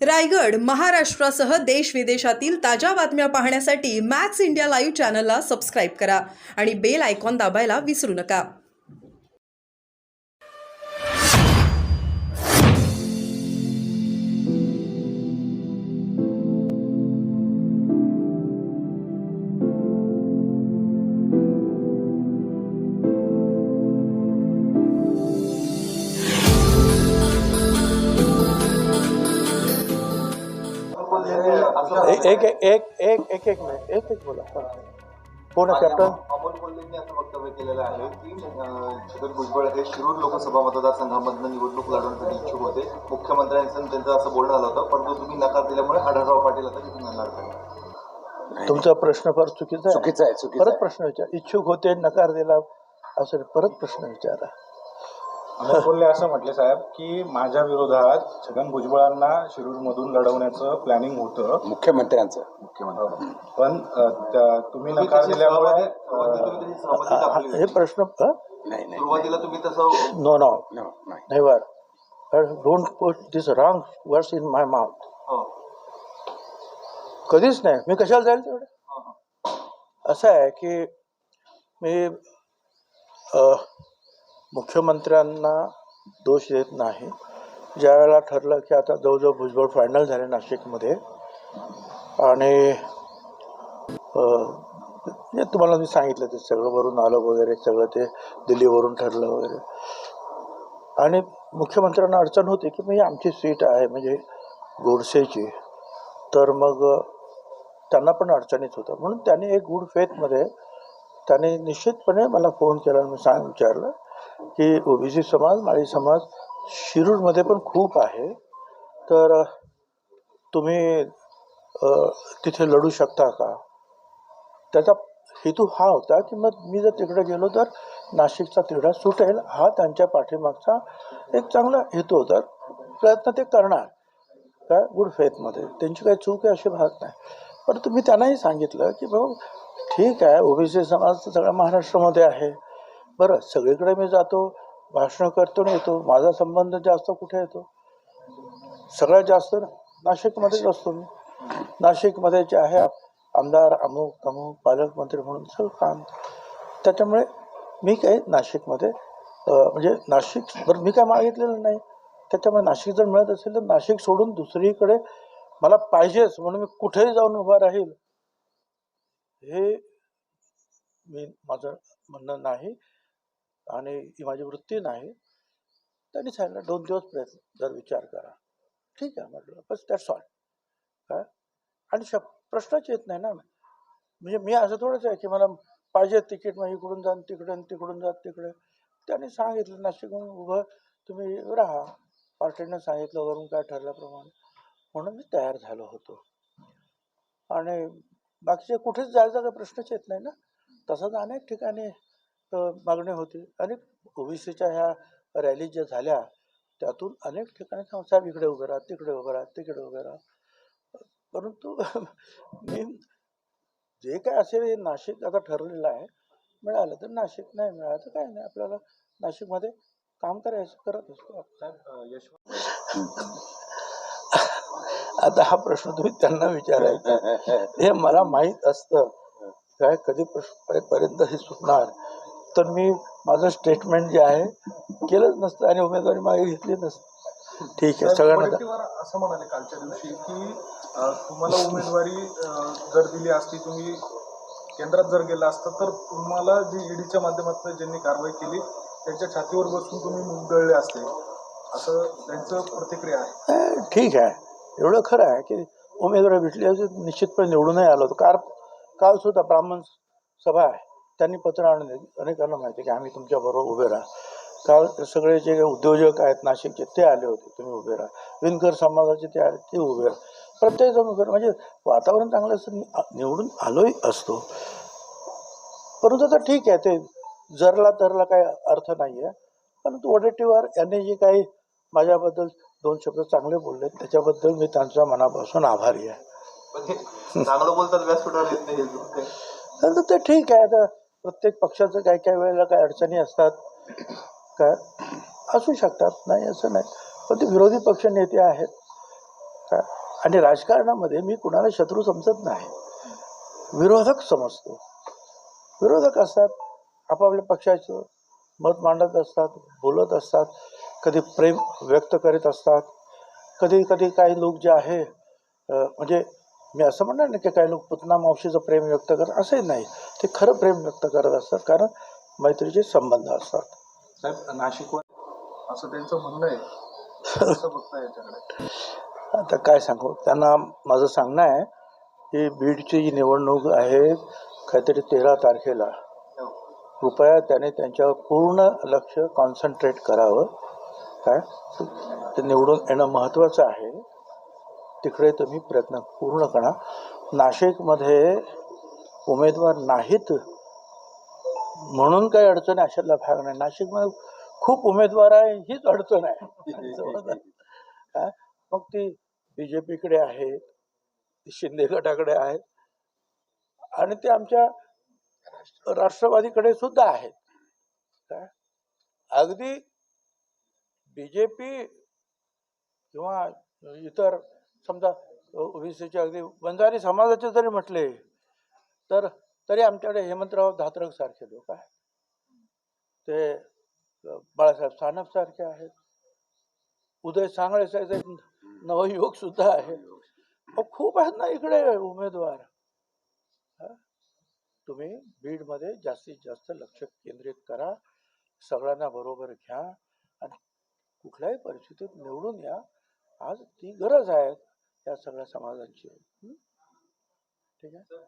रायगड, महाराष्ट्रासह देश विदेशातील ताज्या बातम्या पाहण्यासाठी मॅक्स इंडिया लाईव्ह चॅनलला सबस्क्राईब करा आणि बेल आयकॉन दाबायला विसरू नका. एक मिनिट एक बोला. कोण आहे कॅप्टन? अमोल कोल्हेंनी असं वक्तव्य केलेलं आहे की छगन भुजबळ हे शिरूर लोकसभा मतदारसंघामधनं निवडणूक लढवण्यासाठी इच्छुक होते. मुख्यमंत्र्यांचं त्यांचं असं बोलणं आलं होतं, परंतु तुम्ही नकार दिल्यामुळे आढळराव पाटील आता तिथून येणार नाही. तुमचा प्रश्न फार चुकीचा आहे. परत प्रश्न विचार. इच्छुक होते, नकार दिला असं परत प्रश्न विचारा. अमोल कोल्हे असं म्हटले साहेब की माझ्या विरोधात छगन भुजबळांना शिरूरमधून लढवण्याचं प्लॅनिंग होतं मुख्यमंत्र्यांचं. पण तुम्ही नकार दिल्यामुळे हे प्रश्न सुरुवातीला तुम्ही तसं no never don't put this wrong words in my mouth. कधीच नाही. मी कशाला जाईल तेवढं. असं आहे की मी मुख्यमंत्र्यांना दोष देत नाही. ज्या वेळेला ठरलं की आता जवळजवळ भुजबळ फायनल झाले नाशिकमध्ये आणि तुम्हाला मी सांगितलं ते सगळं वरून आलं वगैरे, सगळं ते दिल्लीवरून ठरलं वगैरे, आणि मुख्यमंत्र्यांना अडचण होती की मी आमची सीट आहे म्हणजे गोडसेची, तर मग त्यांना पण अडचणीत होतं. म्हणून त्यांनी एक गुड फेथमध्ये त्यांनी निश्चितपणे मला फोन केला आणि मी विचारलं की ओबीसी समाज, माळी समाज शिरूरमध्ये पण खूप आहे, तर तुम्ही तिथे लढू शकता का. त्याचा हेतू हा होता की मग मी जर तिकडे गेलो तर नाशिकचा तिढा सुटेल, हा त्यांच्या पाठीमागचा एक चांगला हेतू होता. प्रयत्न ते करणार काय गुड फेथमध्ये, त्यांची काही चूक आहे अशी भाग नाही. परंतु मी त्यांनाही सांगितलं की भाऊ ठीक आहे, ओबीसी समाज सगळ्या महाराष्ट्रामध्ये आहे, बरं सगळीकडे मी जातो, भाषणं करतो आणि येतो, माझा संबंध जास्त कुठे येतो, सगळ्यात जास्त नाशिकमध्येच असतो. मी नाशिकमध्ये जे आहे आमदार अमुक तमुक पालकमंत्री म्हणून सगळं काम, त्याच्यामुळे मी काही नाशिकमध्ये म्हणजे नाशिक बरं मी काय मागितलेलं नाही. त्याच्यामुळे नाशिक जर मिळत असेल तर नाशिक सोडून दुसरीकडे मला पाहिजेच म्हणून मी कुठेही जाऊन उभा राहील हे मी माझं म्हणणं नाही आणि ही माझी वृत्ती नाही. त्यांनी सांगितलं 2 दिवस प्रयत्न जर विचार करा. ठीक आहे म्हटलं, बस दॅट्स ऑल. काय आणि प्रश्नच येत नाही ना. म्हणजे मी असं थोडंच आहे की मला पाहिजे तिकीट, मग इकडून जा तिकडे, तिकडून जा तिकडे. त्यांनी सांगितलं नाशिकहून उभं तुम्ही राहा, पार्टीनं सांगितलं वरून काय ठरल्याप्रमाणे, म्हणून मी तयार झालो होतो. आणि बाकीचे कुठेच जायचा काही प्रश्नच येत नाही ना. तसंच अनेक ठिकाणी मागणी होती. अनेक ओबीसीच्या ह्या रॅली ज्या झाल्या त्यातून अनेक ठिकाणी साहेब इकडे उभे राहा, तिकडे उभे राहा, तिकडे उभे राहा. परंतु मी जे काय असेल नाशिक आता ठरलेलं आहे. मिळालं तर नाशिक, नाही मिळालं तर काय नाही, आपल्याला नाशिकमध्ये काम करायचं करत असतो. आता हा प्रश्न तुम्ही त्यांना विचारायचा. हे मला माहीत असतं काय कधी पर्यंत हे सुटणार तर मी माझं स्टेटमेंट जे आहे केलंच नसतं आणि उमेदवारी मागे घेतली नसतं. ठीक आहे. सगळ्यांना असं म्हणाले कालच्या दिवशी की तुम्हाला उमेदवारी जर दिली असती, तुम्ही केंद्रात जर गेला असता तर तुम्हाला जी ईडीच्या माध्यमातून ज्यांनी कारवाई केली त्यांच्या छातीवर बसून तुम्ही मुंगळले असते, असं त्यांचं प्रतिक्रिया आहे. ठीक आहे, एवढं खरं आहे की उमेदवारी भेटली असं निश्चितपणे निवडूनही आलो होतो. काल सुद्धा ब्राह्मण सभा आहे, त्यांनी पत्र आणले, अनेकांना माहिती की आम्ही तुमच्याबरोबर उभे राहा. काल सगळे जे उद्योजक आहेत नाशिकचे ते आले होते, तुम्ही उभे राहा. विणकर समाजाचे ते आले, ते उभे राहा. प्रत्येकजण उभे राहा. म्हणजे वातावरण चांगलं असतं, निवडून आलोही असतो. परंतु आता ठीक आहे, ते जरला तरला काही अर्थ नाही आहे. परंतु वडेट्टीवार यांनी जे काही माझ्याबद्दल 2 शब्द चांगले बोलले त्याच्याबद्दल मी त्यांच्या मनापासून आभारी आहे. चांगलं बोलतात व्यासपीठावर येत नाही. तर ते ठीक आहे. आता प्रत्येक पक्षाचं काही वेळेला काही अडचणी असतात, काय असू शकतात, नाही असं नाही. पण ते विरोधी पक्ष नेते आहेत, काय आणि राजकारणामध्ये मी कुणाला शत्रू समजत नाही, विरोधक समजतो. विरोधक असतात, आपापल्या पक्षाचं मत मांडत असतात, बोलत असतात, कधी प्रेम व्यक्त करीत असतात, कधी कधी काही लोक जे आहे म्हणजे मी असं म्हणणार नाही की काही लोक पुतना मावशीचं प्रेम व्यक्त करत, असंही नाही. ते खरं प्रेम व्यक्त करत असतात, कारण मैत्रीचे संबंध असतात. साहेब नाशिकवर असं त्यांचं म्हणणं आहे. कसं बघता याच्याकडे? आता काय सांगू त्यांना, माझं सांगणं आहे की बीडची जी निवडणूक आहे काहीतरी 13 तारखेला, कृपया त्याने त्यांच्यावर पूर्ण लक्ष कॉन्सन्ट्रेट करावं. काय ते निवडून येणं महत्त्वाचं आहे, तिकडे तुम्ही प्रयत्न पूर्ण करा. नाशिकमध्ये उमेदवार नाहीत म्हणून काही अडचण आहे अशातला भाग नाही. नाशिकमध्ये खूप उमेदवार आहे, हीच अडचण आहे. हा? मग ती BJPकडे आहे, ती शिंदे गटाकडे आहेत आणि ते आमच्या राष्ट्रवादीकडे सुद्धा आहेत. काय अगदी BJP किंवा इतर समजा ओबीसीचे अगदी बंजारी समाजाचे जरी म्हटले तर तरी आमच्याकडे हेमंतराव धात्रक सारखे लोक आहेत, ते बाळासाहेब सानप सारखे आहेत, उदय सांगळे सारखे नवयुवक सुद्धा आहे. खूप आहेत ना इकडे उमेदवार. तुम्ही बीडमध्ये जास्तीत जास्त लक्ष केंद्रित करा, सगळ्यांना बरोबर घ्या आणि कुठल्याही परिस्थितीत निवडून या. आज ती गरज आहे या सगळ्या समाजाची. ठीक आहे.